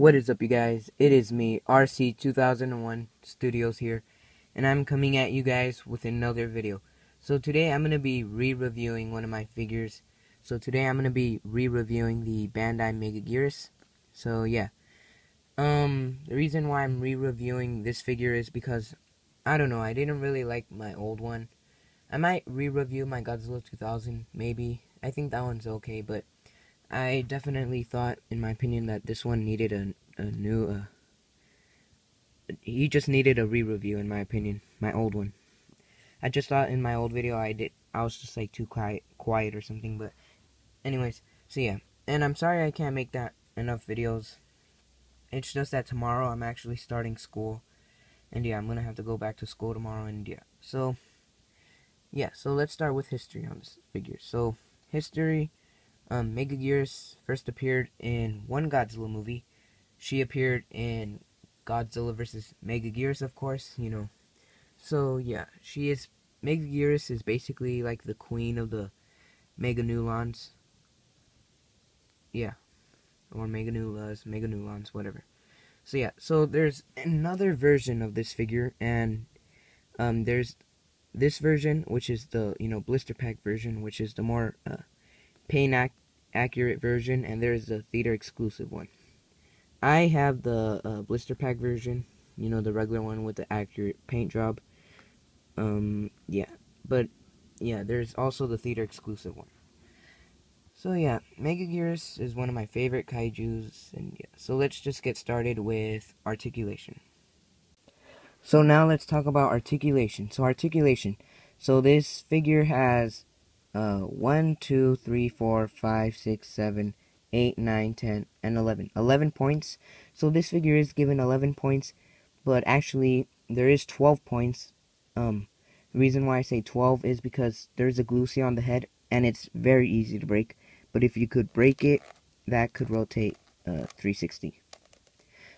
What is up, you guys? It is me, RC 2001 Studios here, and I'm coming at you guys with another video. So today I'm going to be re-reviewing one of my figures. So today I'm going to be re-reviewing the Bandai Megaguirus. So yeah, the reason why I'm re-reviewing this figure is because, I don't know, I didn't really like my old one. I might re-review my Godzilla 2000, maybe. I think that one's okay, but I definitely thought, in my opinion, that this one needed a new, he just needed a re-review, in my opinion, my old one. I just thought in my old video I was just like too quiet or something, but anyways, so yeah. And I'm sorry I can't make that enough videos. It's just that tomorrow I'm actually starting school, and yeah, I'm gonna have to go back to school tomorrow, and yeah. So, yeah, so let's start with history on this figure. So, history. Megaguirus first appeared in one Godzilla movie. She appeared in Godzilla vs. Megaguirus, of course, you know. So, yeah, Megaguirus is basically like the queen of the Meganulons. Yeah, or Meganulons, whatever. So, yeah, so there's another version of this figure, and there's this version, which is the, blister pack version, which is the more, accurate version, and there's the theater exclusive one. I have the blister pack version, the regular one with the accurate paint job. Yeah, but yeah, there's also the theater exclusive one. So yeah, Megaguirus is one of my favorite kaijus, and yeah, so let's just get started with articulation. So now let's talk about articulation. So this figure has 1, 2, 3, 4, 5, 6, 7, 8, 9, 10, and 11. 11 points. So this figure is given 11 points, but actually there is 12 points. The reason why I say 12 is because there's a glucia on the head, and it's very easy to break. But if you could break it, that could rotate 360.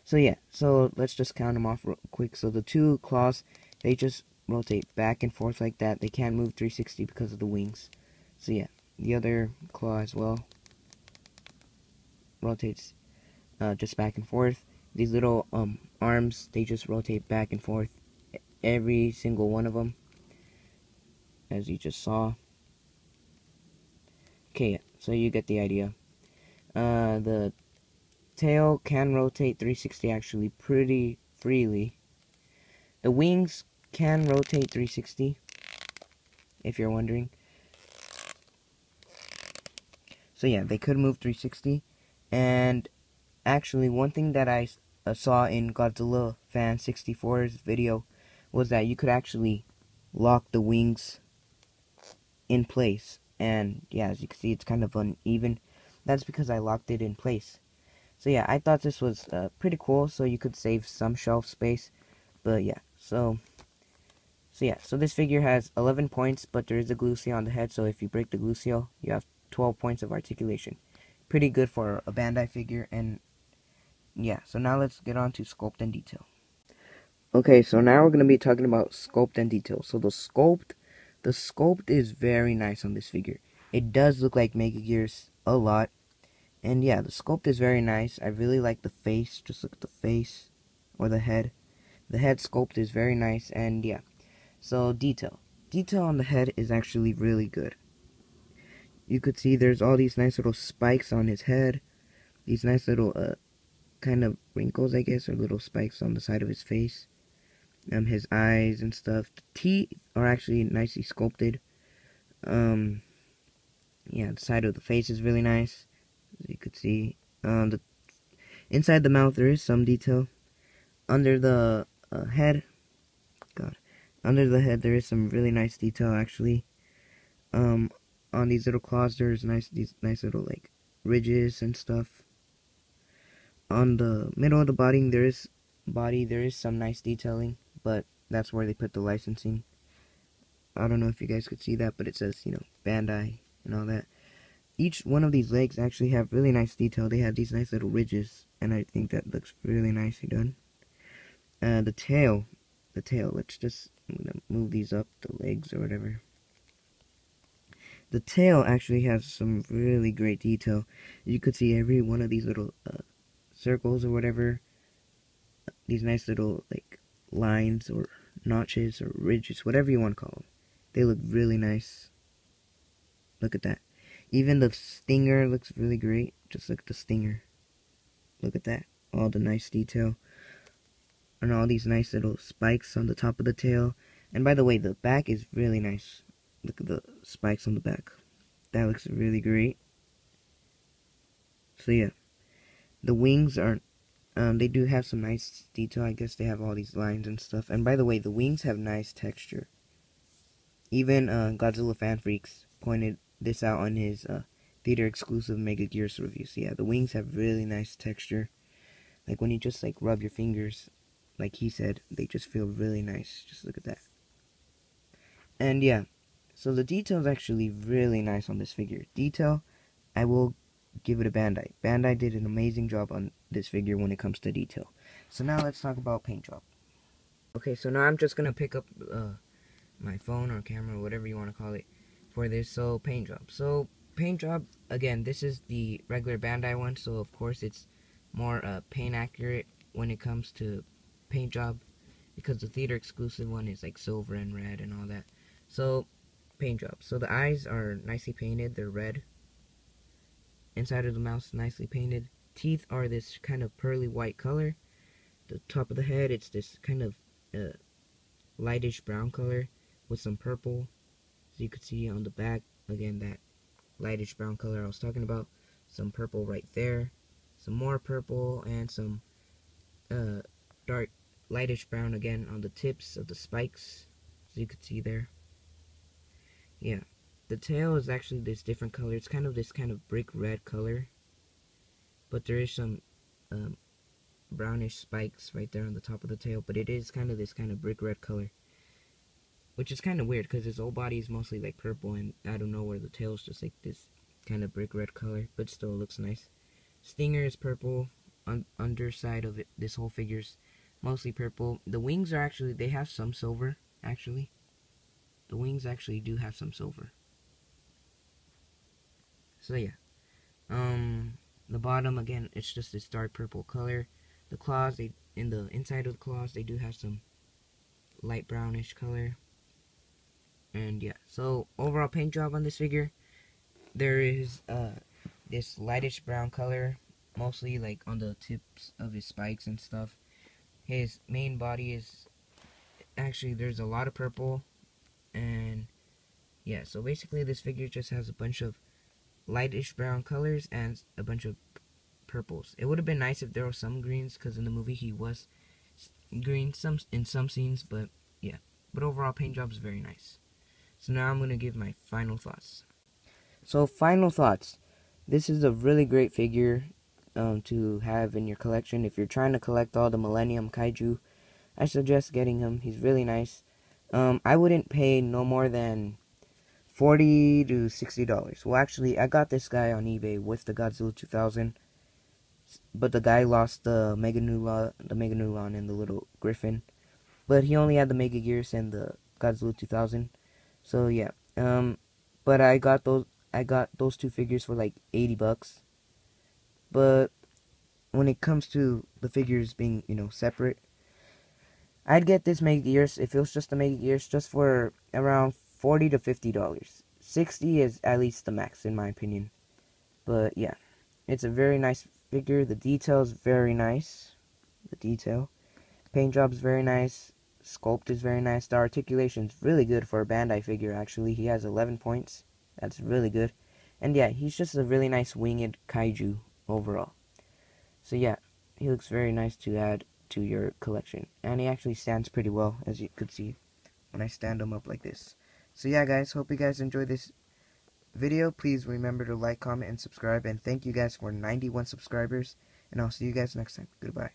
So yeah, so let's just count them off real quick. So the two claws, they just rotate back and forth like that. They can't move 360 because of the wings. So yeah, the other claw as well rotates just back and forth. These little arms, they just rotate back and forth, every single one of them, as you just saw. Okay, yeah, so you get the idea. The tail can rotate 360 actually pretty freely. The wings can rotate 360, if you're wondering. So yeah, they could move 360. And actually, one thing that I saw in Godzilla Fan 64's video was that you could actually lock the wings in place. And yeah, as you can see, it's kind of uneven. That's because I locked it in place. So yeah, I thought this was pretty cool, so you could save some shelf space. But yeah, so this figure has 11 points, but there is a glucia on the head, so if you break the glucia, you have 12 points of articulation. Pretty good for a Bandai figure, and yeah, so now let's get on to sculpt and detail. Okay, so now we're going to be talking about sculpt and detail. So the sculpt is very nice on this figure. It does look like Megaguirus a lot, and yeah, the sculpt is very nice. I really like the face. Just look at the face, or the head. The head sculpt is very nice, and yeah. So detail on the head is actually really good. You could see there's all these nice little spikes on his head. These nice little kind of wrinkles, I guess, or little spikes on the side of his face. His eyes and stuff. The teeth are actually nicely sculpted. Yeah, the side of the face is really nice, as you could see. The inside the mouth there is some detail. Under the head, under the head there is some really nice detail actually. On these little claws there's these nice little like ridges and stuff. On the middle of the body there is some nice detailing, but that's where they put the licensing. I don't know if you guys could see that, but it says, Bandai and all that. Each one of these legs actually have really nice detail. They have these nice little ridges, and I think that looks really nicely done. The tail, let's just, I'm gonna move these up, the legs or whatever. The tail actually has some really great detail. You could see every one of these little circles or whatever, these nice little like lines or notches or ridges, whatever you want to call them. They look really nice. Look at that. Even the stinger looks really great. Just look at the stinger. Look at that. All the nice detail. And all these nice little spikes on the top of the tail. And by the way, the back is really nice. Look at the spikes on the back. That looks really great. So yeah. The wings are, they do have some nice detail. I guess they have all these lines and stuff. And by the way, the wings have nice texture. Even Godzilla Fan Freaks pointed this out on his theater exclusive Megaguirus review. So yeah, the wings have really nice texture. Like when you just like rub your fingers, like he said, they just feel really nice. Just look at that. And yeah, so the detail is actually really nice on this figure. Detail, I will give it a Bandai. Bandai did an amazing job on this figure when it comes to detail. So now let's talk about paint job. Okay, so now I'm just gonna pick up my phone or camera, whatever you want to call it, for this. So paint job. So paint job, again, this is the regular Bandai one, so of course it's more paint accurate when it comes to paint job, because the theater exclusive one is like silver and red and all that. So paint job. So the eyes are nicely painted, they're red. Inside of the mouth is nicely painted. Teeth are this kind of pearly white color. The top of the head, it's this kind of lightish brown color with some purple. So you could see on the back, again, that lightish brown color I was talking about. Some purple right there. Some more purple and some dark lightish brown again on the tips of the spikes. So you could see there. Yeah. The tail is actually this different color. It's kind of this kind of brick red color. But there is some brownish spikes right there on the top of the tail. But it is kind of this kind of brick red color. Which is kind of weird because his whole body is mostly like purple, and out of nowhere the tail is just like this kind of brick red color, but still looks nice. Stinger is purple. Underside of it, this whole figure's mostly purple. The wings are actually, they have some silver, actually. The wings actually do have some silver. So yeah. The bottom, again, it's just this dark purple color. The claws, in the inside of the claws, they do have some light brownish color. And yeah, so overall paint job on this figure, there is this lightish brown color, mostly like on the tips of his spikes and stuff. His main body is, actually there's a lot of purple, and yeah, so basically this figure just has a bunch of lightish brown colors and a bunch of purples. It would have been nice if there were some greens, because in the movie he was green in some scenes, but yeah. But overall paint job is very nice. So now I'm going to give my final thoughts. So final thoughts. This is a really great figure to have in your collection. If you're trying to collect all the Millennium Kaiju, I suggest getting him. He's really nice. I wouldn't pay no more than $40 to $60. Well, actually, I got this guy on eBay with the Godzilla 2000, but the guy lost the Meganulon and the little Griffin. But he only had the Megaguirus and the Godzilla 2000. So yeah, but I got those two figures for like $80. But when it comes to the figures being, separate, I'd get this Megaguirus if it was just a Megaguirus just for around $40 to $50. $60 is at least the max in my opinion. But yeah, it's a very nice figure. The detail is very nice. The detail, paint job is very nice. Sculpt is very nice. The articulation is really good for a Bandai figure, actually. He has 11 points. That's really good. And yeah, he's just a really nice winged kaiju overall. So yeah, he looks very nice to add to your collection. And he actually stands pretty well, as you could see when I stand him up like this. So yeah, guys, hope you guys enjoyed this video. Please remember to like, comment, and subscribe. And thank you guys for 91 subscribers. And I'll see you guys next time. Goodbye.